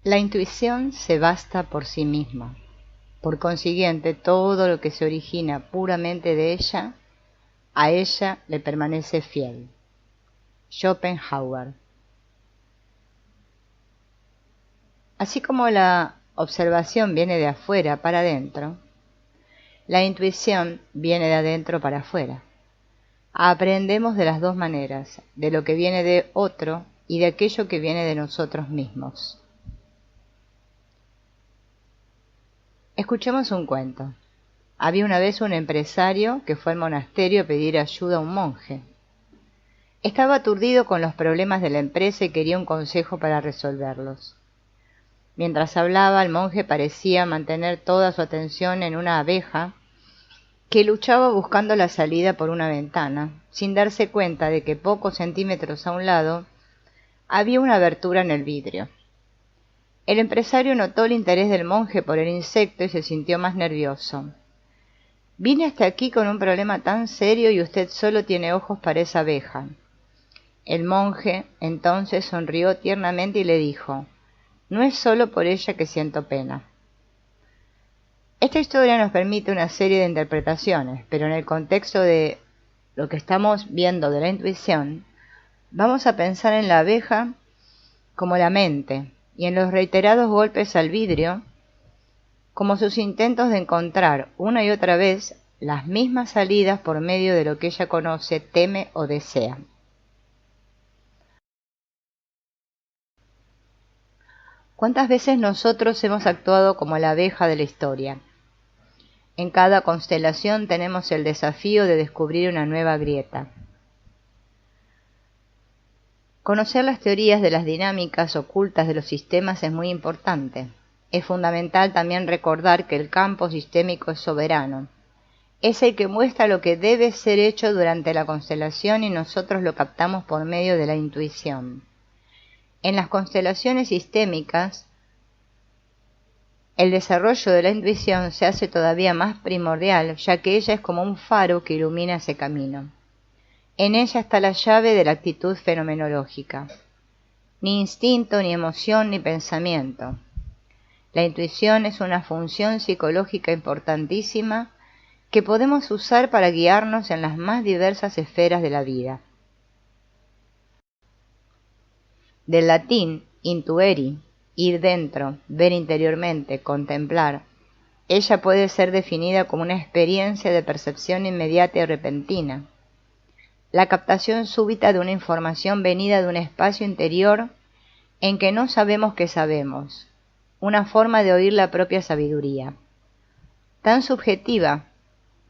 La intuición se basta por sí misma. Por consiguiente, todo lo que se origina puramente de ella, a ella le permanece fiel. Schopenhauer. Así como la observación viene de afuera para adentro, la intuición viene de adentro para afuera. Aprendemos de las dos maneras, de lo que viene de otro y de aquello que viene de nosotros mismos. Escuchemos un cuento. Había una vez un empresario que fue al monasterio a pedir ayuda a un monje. Estaba aturdido con los problemas de la empresa y quería un consejo para resolverlos. Mientras hablaba, el monje parecía mantener toda su atención en una abeja que luchaba buscando la salida por una ventana, sin darse cuenta de que pocos centímetros a un lado había una abertura en el vidrio. El empresario notó el interés del monje por el insecto y se sintió más nervioso. «Vine hasta aquí con un problema tan serio y usted solo tiene ojos para esa abeja». El monje entonces sonrió tiernamente y le dijo: «No es solo por ella que siento pena». Esta historia nos permite una serie de interpretaciones, pero en el contexto de lo que estamos viendo de la intuición, vamos a pensar en la abeja como la mente, y en los reiterados golpes al vidrio como sus intentos de encontrar una y otra vez las mismas salidas por medio de lo que ella conoce, teme o desea. ¿Cuántas veces nosotros hemos actuado como la abeja de la historia? En cada constelación tenemos el desafío de descubrir una nueva grieta. Conocer las teorías de las dinámicas ocultas de los sistemas es muy importante. Es fundamental también recordar que el campo sistémico es soberano. Es el que muestra lo que debe ser hecho durante la constelación y nosotros lo captamos por medio de la intuición. En las constelaciones sistémicas, el desarrollo de la intuición se hace todavía más primordial, ya que ella es como un faro que ilumina ese camino. En ella está la llave de la actitud fenomenológica. Ni instinto, ni emoción, ni pensamiento. La intuición es una función psicológica importantísima que podemos usar para guiarnos en las más diversas esferas de la vida. Del latín intueri, ir dentro, ver interiormente, contemplar, ella puede ser definida como una experiencia de percepción inmediata y repentina. La captación súbita de una información venida de un espacio interior en que no sabemos que sabemos, una forma de oír la propia sabiduría. Tan subjetiva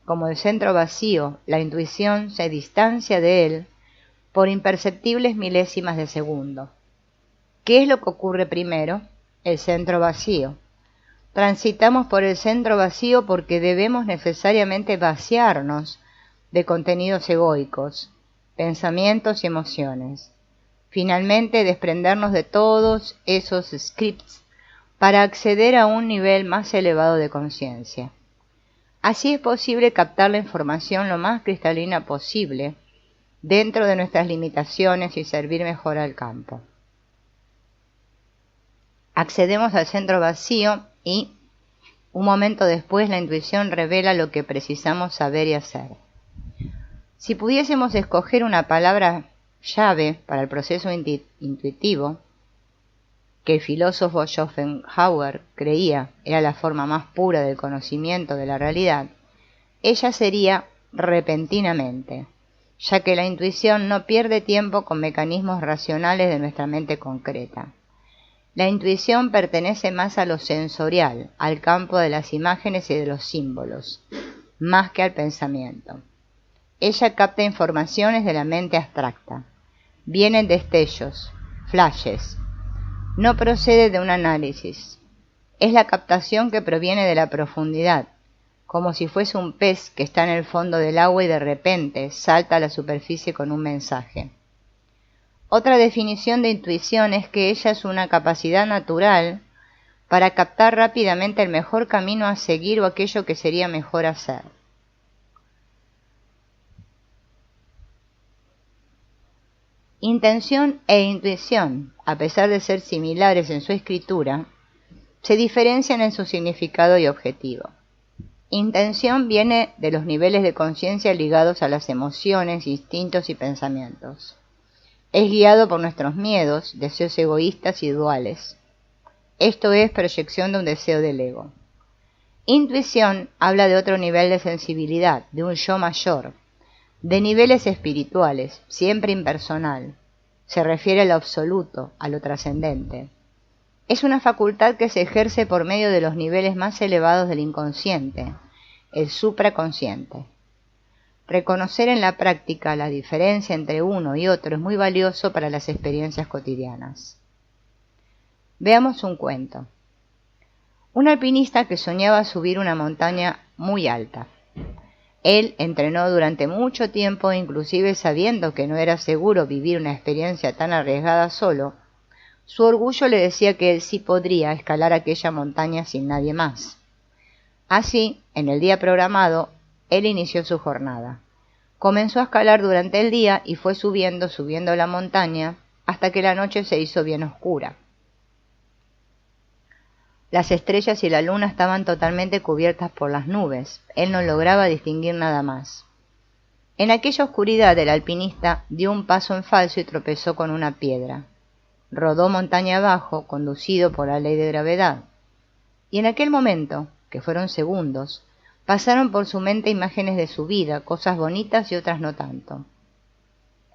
como el centro vacío, la intuición se distancia de él por imperceptibles milésimas de segundo. ¿Qué es lo que ocurre primero? El centro vacío. Transitamos por el centro vacío porque debemos necesariamente vaciarnos de contenidos egoicos, pensamientos y emociones. Finalmente, desprendernos de todos esos scripts para acceder a un nivel más elevado de conciencia. Así es posible captar la información lo más cristalina posible dentro de nuestras limitaciones y servir mejor al campo. Accedemos al centro vacío y, un momento después, la intuición revela lo que precisamos saber y hacer. Si pudiésemos escoger una palabra llave para el proceso intuitivo, que el filósofo Schopenhauer creía era la forma más pura del conocimiento de la realidad, ella sería repentinamente, ya que la intuición no pierde tiempo con mecanismos racionales de nuestra mente concreta. La intuición pertenece más a lo sensorial, al campo de las imágenes y de los símbolos, más que al pensamiento. Ella capta informaciones de la mente abstracta. Vienen destellos, flashes. No procede de un análisis. Es la captación que proviene de la profundidad, como si fuese un pez que está en el fondo del agua y de repente salta a la superficie con un mensaje. Otra definición de intuición es que ella es una capacidad natural para captar rápidamente el mejor camino a seguir o aquello que sería mejor hacer. Intención e intuición, a pesar de ser similares en su escritura, se diferencian en su significado y objetivo. Intención viene de los niveles de conciencia ligados a las emociones, instintos y pensamientos. Es guiado por nuestros miedos, deseos egoístas y duales. Esto es proyección de un deseo del ego. Intuición habla de otro nivel de sensibilidad, de un yo mayor, de niveles espirituales, siempre impersonal. Se refiere a lo absoluto, a lo trascendente. Es una facultad que se ejerce por medio de los niveles más elevados del inconsciente, el supraconsciente. Reconocer en la práctica la diferencia entre uno y otro es muy valioso para las experiencias cotidianas. Veamos un cuento. Un alpinista que soñaba subir una montaña muy alta. Él entrenó durante mucho tiempo, inclusive sabiendo que no era seguro vivir una experiencia tan arriesgada solo. Su orgullo le decía que él sí podría escalar aquella montaña sin nadie más. Así, en el día programado, él inició su jornada. Comenzó a escalar durante el día y fue subiendo la montaña hasta que la noche se hizo bien oscura. Las estrellas y la luna estaban totalmente cubiertas por las nubes. Él no lograba distinguir nada más. En aquella oscuridad el alpinista dio un paso en falso y tropezó con una piedra. Rodó montaña abajo, conducido por la ley de gravedad. Y en aquel momento, que fueron segundos, pasaron por su mente imágenes de su vida, cosas bonitas y otras no tanto.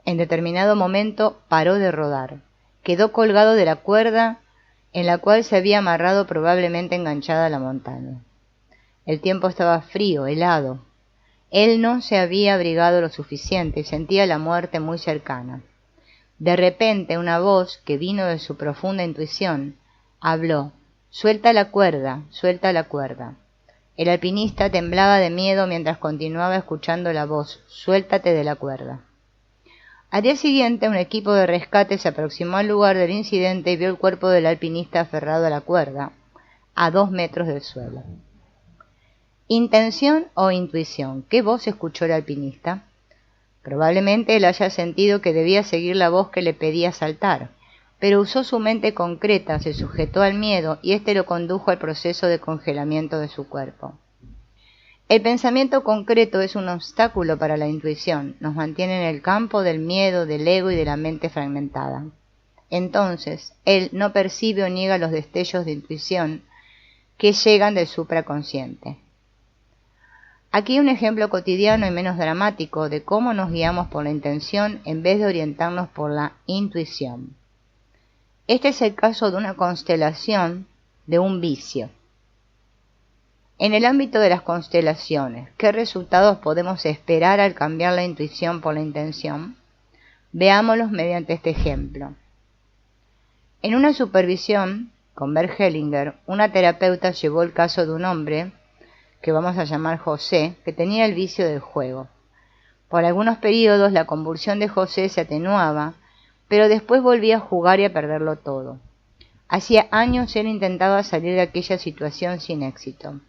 En determinado momento paró de rodar. Quedó colgado de la cuerda en la cual se había amarrado probablemente enganchada a la montaña. El tiempo estaba frío, helado. Él no se había abrigado lo suficiente y sentía la muerte muy cercana. De repente una voz que vino de su profunda intuición habló: «Suelta la cuerda, suelta la cuerda». El alpinista temblaba de miedo mientras continuaba escuchando la voz: «Suéltate de la cuerda». Al día siguiente, un equipo de rescate se aproximó al lugar del incidente y vio el cuerpo del alpinista aferrado a la cuerda, a 2 metros del suelo. ¿Intención o intuición? ¿Qué voz escuchó el alpinista? Probablemente él haya sentido que debía seguir la voz que le pedía saltar, pero usó su mente concreta, se sujetó al miedo y éste lo condujo al proceso de congelamiento de su cuerpo. El pensamiento concreto es un obstáculo para la intuición, nos mantiene en el campo del miedo, del ego y de la mente fragmentada. Entonces, él no percibe o niega los destellos de intuición que llegan del supraconsciente. Aquí un ejemplo cotidiano y menos dramático de cómo nos guiamos por la intención en vez de orientarnos por la intuición. Este es el caso de una constelación de un vicio. En el ámbito de las constelaciones, ¿qué resultados podemos esperar al cambiar la intuición por la intención? Veámoslos mediante este ejemplo. En una supervisión con Bert Hellinger, una terapeuta llevó el caso de un hombre, que vamos a llamar José, que tenía el vicio del juego. Por algunos periodos la convulsión de José se atenuaba, pero después volvía a jugar y a perderlo todo. Hacía años él intentaba salir de aquella situación sin éxito.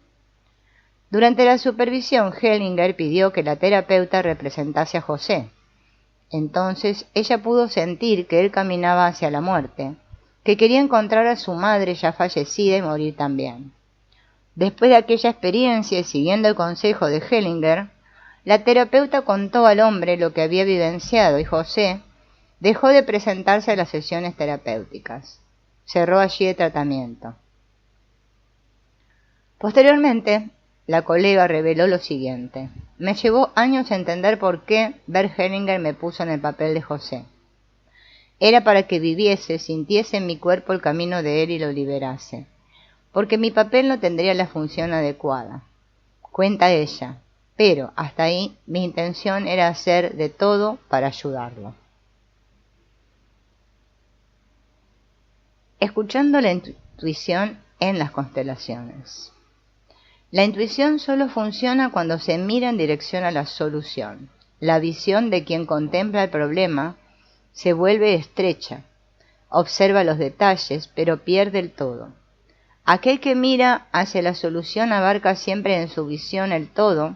Durante la supervisión, Hellinger pidió que la terapeuta representase a José. Entonces ella pudo sentir que él caminaba hacia la muerte, que quería encontrar a su madre ya fallecida y morir también. Después de aquella experiencia y siguiendo el consejo de Hellinger, la terapeuta contó al hombre lo que había vivenciado y José dejó de presentarse a las sesiones terapéuticas. Cerró allí el tratamiento. Posteriormente, la colega reveló lo siguiente: me llevó años entender por qué Bert Hellinger me puso en el papel de José. Era para que viviese, sintiese en mi cuerpo el camino de él y lo liberase, porque mi papel no tendría la función adecuada. Cuenta ella, pero hasta ahí mi intención era hacer de todo para ayudarlo. Escuchando la intuición en las constelaciones. La intuición solo funciona cuando se mira en dirección a la solución. La visión de quien contempla el problema se vuelve estrecha, observa los detalles, pero pierde el todo. Aquel que mira hacia la solución abarca siempre en su visión el todo,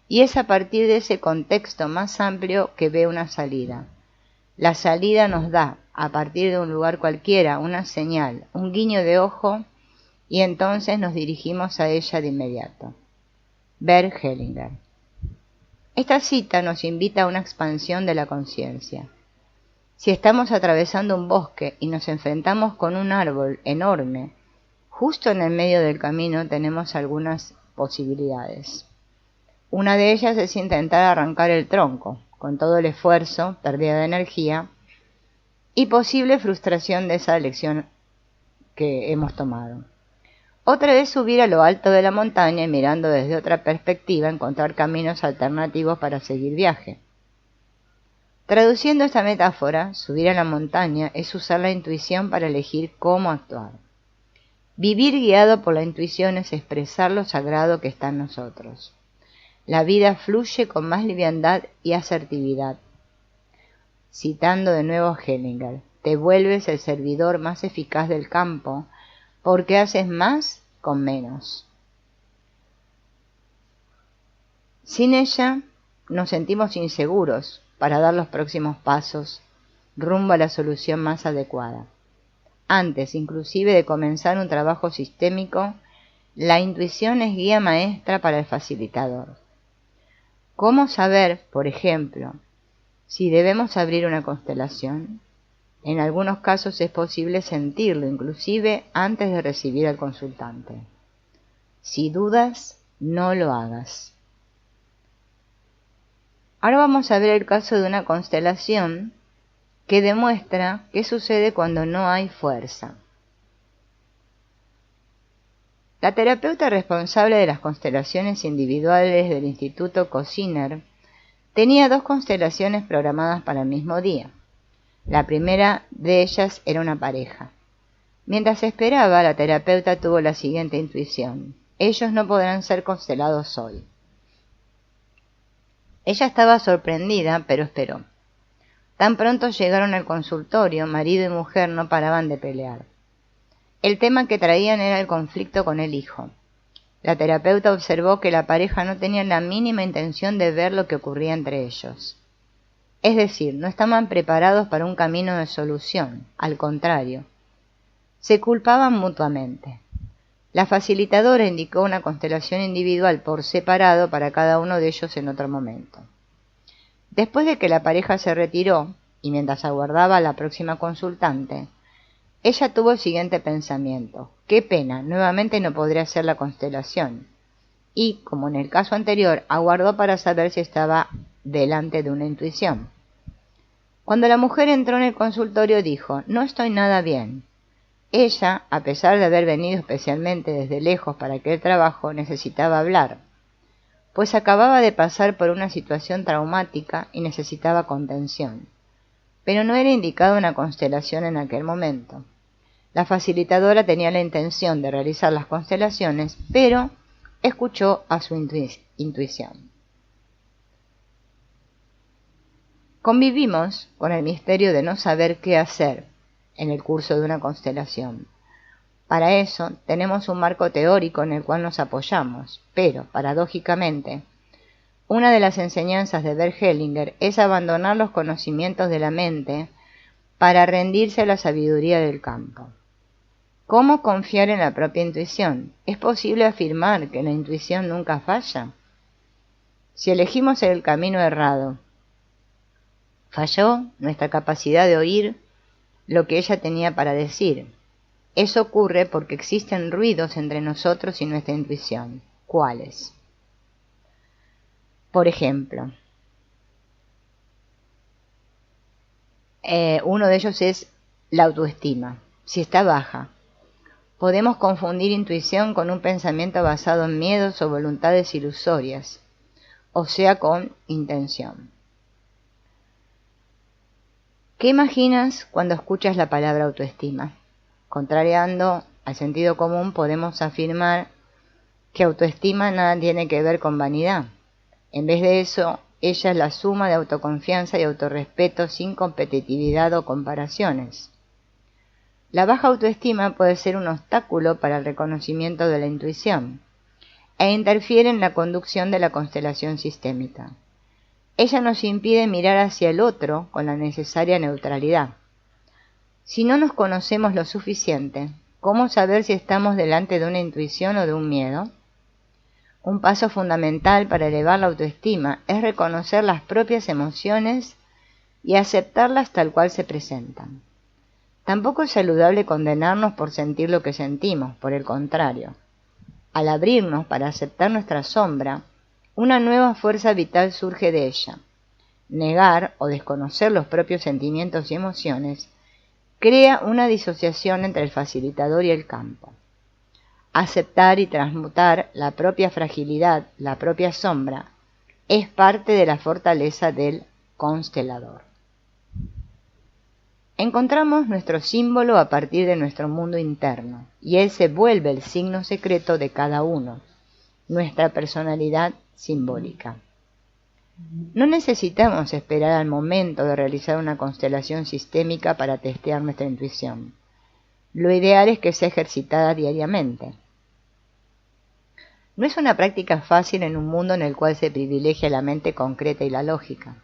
y es a partir de ese contexto más amplio que ve una salida. La salida nos da, a partir de un lugar cualquiera, una señal, un guiño de ojo, y entonces nos dirigimos a ella de inmediato. Bert Hellinger. Esta cita nos invita a una expansión de la conciencia. Si estamos atravesando un bosque y nos enfrentamos con un árbol enorme, justo en el medio del camino tenemos algunas posibilidades. Una de ellas es intentar arrancar el tronco, con todo el esfuerzo, pérdida de energía y posible frustración de esa elección que hemos tomado. Otra es subir a lo alto de la montaña y mirando desde otra perspectiva encontrar caminos alternativos para seguir viaje. Traduciendo esta metáfora, subir a la montaña es usar la intuición para elegir cómo actuar. Vivir guiado por la intuición es expresar lo sagrado que está en nosotros. La vida fluye con más liviandad y asertividad. Citando de nuevo Hellinger, te vuelves el servidor más eficaz del campo porque haces más con menos. Sin ella, nos sentimos inseguros para dar los próximos pasos rumbo a la solución más adecuada. Antes, inclusive, de comenzar un trabajo sistémico, la intuición es guía maestra para el facilitador. ¿Cómo saber, por ejemplo, si debemos abrir una constelación? En algunos casos es posible sentirlo, inclusive antes de recibir al consultante. Si dudas, no lo hagas. Ahora vamos a ver el caso de una constelación que demuestra qué sucede cuando no hay fuerza. La terapeuta responsable de las constelaciones individuales del Instituto Cosiner tenía 2 constelaciones programadas para el mismo día. La primera de ellas era una pareja. Mientras esperaba, la terapeuta tuvo la siguiente intuición: ellos no podrán ser constelados hoy. Ella estaba sorprendida, pero esperó. Tan pronto llegaron al consultorio, marido y mujer no paraban de pelear. El tema que traían era el conflicto con el hijo. La terapeuta observó que la pareja no tenía la mínima intención de ver lo que ocurría entre ellos. Es decir, no estaban preparados para un camino de solución, al contrario. Se culpaban mutuamente. La facilitadora indicó una constelación individual por separado para cada uno de ellos en otro momento. Después de que la pareja se retiró, y mientras aguardaba a la próxima consultante, ella tuvo el siguiente pensamiento: qué pena, nuevamente no podré hacer la constelación. Y, como en el caso anterior, aguardó para saber si estaba delante de una intuición. Cuando la mujer entró en el consultorio dijo: no estoy nada bien. Ella, a pesar de haber venido especialmente desde lejos para aquel trabajo, necesitaba hablar, pues acababa de pasar por una situación traumática y necesitaba contención. Pero no era indicada una constelación en aquel momento. La facilitadora tenía la intención de realizar las constelaciones, pero escuchó a su intuición. Convivimos con el misterio de no saber qué hacer en el curso de una constelación. Para eso tenemos un marco teórico en el cual nos apoyamos, pero, paradójicamente, una de las enseñanzas de Bert Hellinger es abandonar los conocimientos de la mente para rendirse a la sabiduría del campo. ¿Cómo confiar en la propia intuición? ¿Es posible afirmar que la intuición nunca falla? Si elegimos el camino errado, ¿falló nuestra capacidad de oír lo que ella tenía para decir? Eso ocurre porque existen ruidos entre nosotros y nuestra intuición. ¿Cuáles? Por ejemplo, uno de ellos es la autoestima. Si está baja, podemos confundir intuición con un pensamiento basado en miedos o voluntades ilusorias, o sea, con intención. ¿Qué imaginas cuando escuchas la palabra autoestima? Contrariando al sentido común, podemos afirmar que autoestima nada tiene que ver con vanidad. En vez de eso, ella es la suma de autoconfianza y autorrespeto sin competitividad o comparaciones. La baja autoestima puede ser un obstáculo para el reconocimiento de la intuición e interfiere en la conducción de la constelación sistémica. Ella nos impide mirar hacia el otro con la necesaria neutralidad. Si no nos conocemos lo suficiente, ¿cómo saber si estamos delante de una intuición o de un miedo? Un paso fundamental para elevar la autoestima es reconocer las propias emociones y aceptarlas tal cual se presentan. Tampoco es saludable condenarnos por sentir lo que sentimos, por el contrario. Al abrirnos para aceptar nuestra sombra, una nueva fuerza vital surge de ella. Negar o desconocer los propios sentimientos y emociones crea una disociación entre el facilitador y el campo. Aceptar y transmutar la propia fragilidad, la propia sombra, es parte de la fortaleza del constelador. Encontramos nuestro símbolo a partir de nuestro mundo interno, y él se vuelve el signo secreto de cada uno, nuestra personalidad simbólica. No necesitamos esperar al momento de realizar una constelación sistémica para testear nuestra intuición. Lo ideal es que sea ejercitada diariamente. No es una práctica fácil en un mundo en el cual se privilegia la mente concreta y la lógica.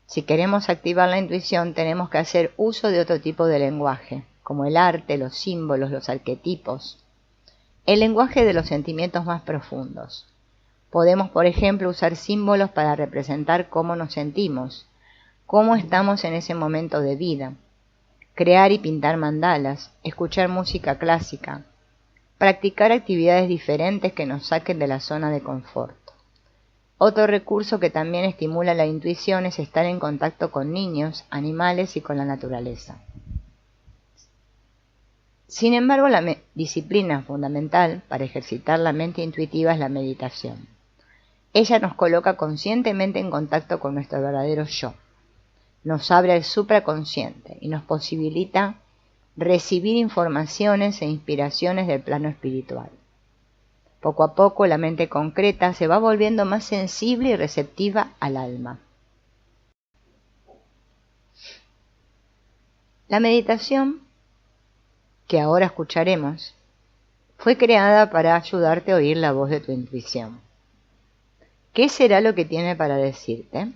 Si queremos activar la intuición, tenemos que hacer uso de otro tipo de lenguaje, como el arte, los símbolos, los arquetipos, el lenguaje de los sentimientos más profundos. Podemos, por ejemplo, usar símbolos para representar cómo nos sentimos, cómo estamos en ese momento de vida, crear y pintar mandalas, escuchar música clásica, practicar actividades diferentes que nos saquen de la zona de confort. Otro recurso que también estimula la intuición es estar en contacto con niños, animales y con la naturaleza. Sin embargo, la disciplina fundamental para ejercitar la mente intuitiva es la meditación. Ella nos coloca conscientemente en contacto con nuestro verdadero yo. Nos abre al supraconsciente y nos posibilita recibir informaciones e inspiraciones del plano espiritual. Poco a poco la mente concreta se va volviendo más sensible y receptiva al alma. La meditación, que ahora escucharemos, fue creada para ayudarte a oír la voz de tu intuición. ¿Qué será lo que tiene para decirte?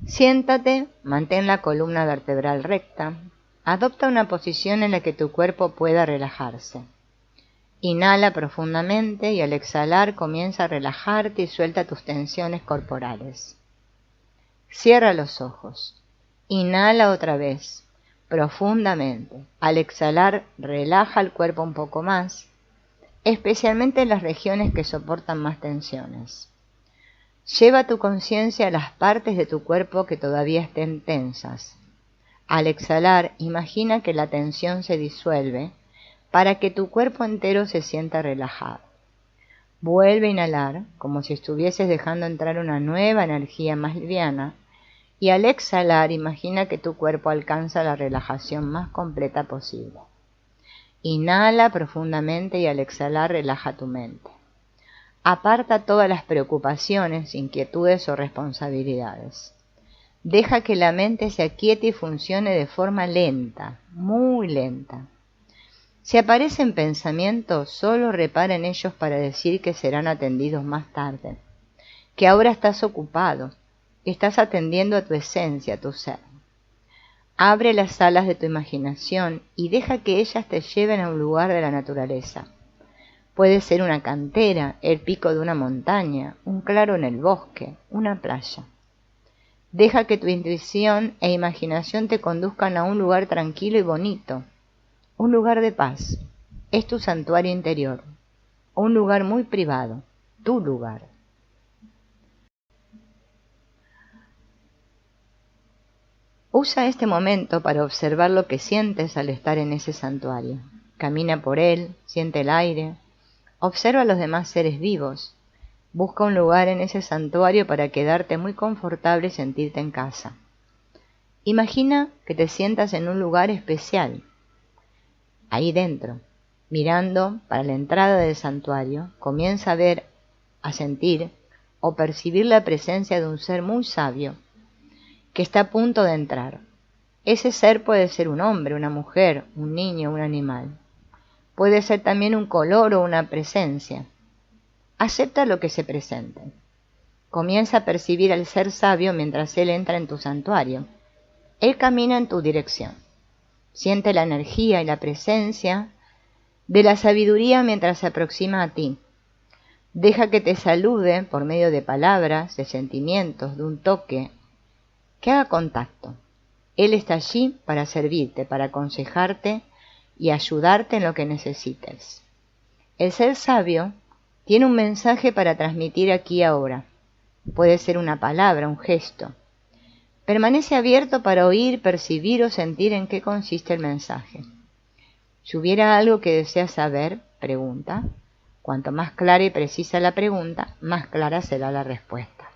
Siéntate, mantén la columna vertebral recta, adopta una posición en la que tu cuerpo pueda relajarse. Inhala profundamente y al exhalar comienza a relajarte y suelta tus tensiones corporales. Cierra los ojos. Inhala otra vez, profundamente. Al exhalar, relaja el cuerpo un poco más, especialmente en las regiones que soportan más tensiones. Lleva tu conciencia a las partes de tu cuerpo que todavía estén tensas. Al exhalar, imagina que la tensión se disuelve para que tu cuerpo entero se sienta relajado. Vuelve a inhalar, como si estuvieses dejando entrar una nueva energía más liviana, y al exhalar, imagina que tu cuerpo alcanza la relajación más completa posible. Inhala profundamente y al exhalar relaja tu mente. Aparta todas las preocupaciones, inquietudes o responsabilidades. Deja que la mente se aquiete y funcione de forma lenta, muy lenta. Si aparecen pensamientos, solo repara en ellos para decir que serán atendidos más tarde, que ahora estás ocupado, que estás atendiendo a tu esencia, a tu ser. Abre las alas de tu imaginación y deja que ellas te lleven a un lugar de la naturaleza. Puede ser una cantera, el pico de una montaña, un claro en el bosque, una playa. Deja que tu intuición e imaginación te conduzcan a un lugar tranquilo y bonito, un lugar de paz. Es tu santuario interior, un lugar muy privado, tu lugar. Usa este momento para observar lo que sientes al estar en ese santuario. Camina por él, siente el aire, observa a los demás seres vivos. Busca un lugar en ese santuario para quedarte muy confortable y sentirte en casa. Imagina que te sientas en un lugar especial. Ahí dentro, mirando para la entrada del santuario, comienza a ver, a sentir o percibir la presencia de un ser muy sabio que está a punto de entrar. Ese ser puede ser un hombre, una mujer, un niño, un animal. Puede ser también un color o una presencia. Acepta lo que se presente. Comienza a percibir al ser sabio mientras él entra en tu santuario. Él camina en tu dirección. Siente la energía y la presencia de la sabiduría mientras se aproxima a ti. Deja que te salude por medio de palabras, de sentimientos, de un toque, que haga contacto. Él está allí para servirte, para aconsejarte y ayudarte en lo que necesites. El ser sabio tiene un mensaje para transmitir aquí y ahora. Puede ser una palabra, un gesto. Permanece abierto para oír, percibir o sentir en qué consiste el mensaje. Si hubiera algo que deseas saber, pregunta. Cuanto más clara y precisa la pregunta, más clara será la respuesta.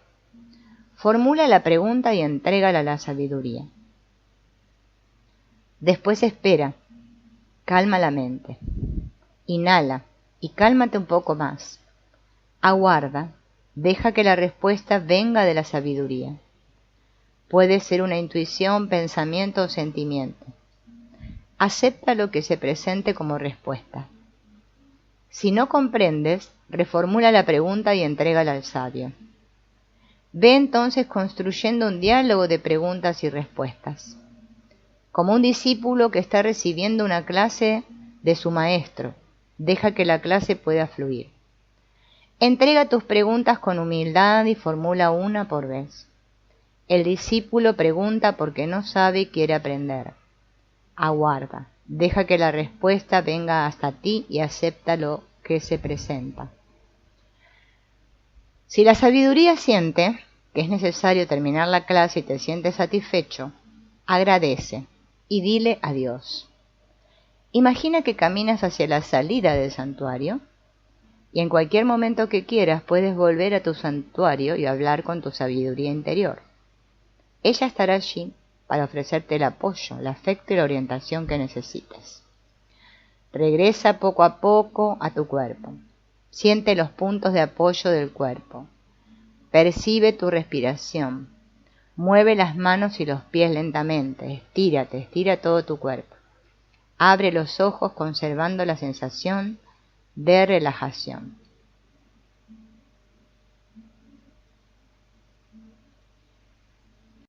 Formula la pregunta y entrégala a la sabiduría. Después espera. Calma la mente. Inhala y cálmate un poco más. Aguarda. Deja que la respuesta venga de la sabiduría. Puede ser una intuición, pensamiento o sentimiento. Acepta lo que se presente como respuesta. Si no comprendes, reformula la pregunta y entrégala al sabio. Ve entonces construyendo un diálogo de preguntas y respuestas, como un discípulo que está recibiendo una clase de su maestro. Deja que la clase pueda fluir. Entrega tus preguntas con humildad y formula una por vez. El discípulo pregunta porque no sabe y quiere aprender. Aguarda. Deja que la respuesta venga hasta ti y acepta lo que se presenta. Si la sabiduría siente que es necesario terminar la clase y te sientes satisfecho, agradece y dile adiós. Imagina que caminas hacia la salida del santuario y en cualquier momento que quieras puedes volver a tu santuario y hablar con tu sabiduría interior. Ella estará allí para ofrecerte el apoyo, el afecto y la orientación que necesites. Regresa poco a poco a tu cuerpo. Siente los puntos de apoyo del cuerpo. Percibe tu respiración. Mueve las manos y los pies lentamente. Estírate, estira todo tu cuerpo. Abre los ojos conservando la sensación de relajación.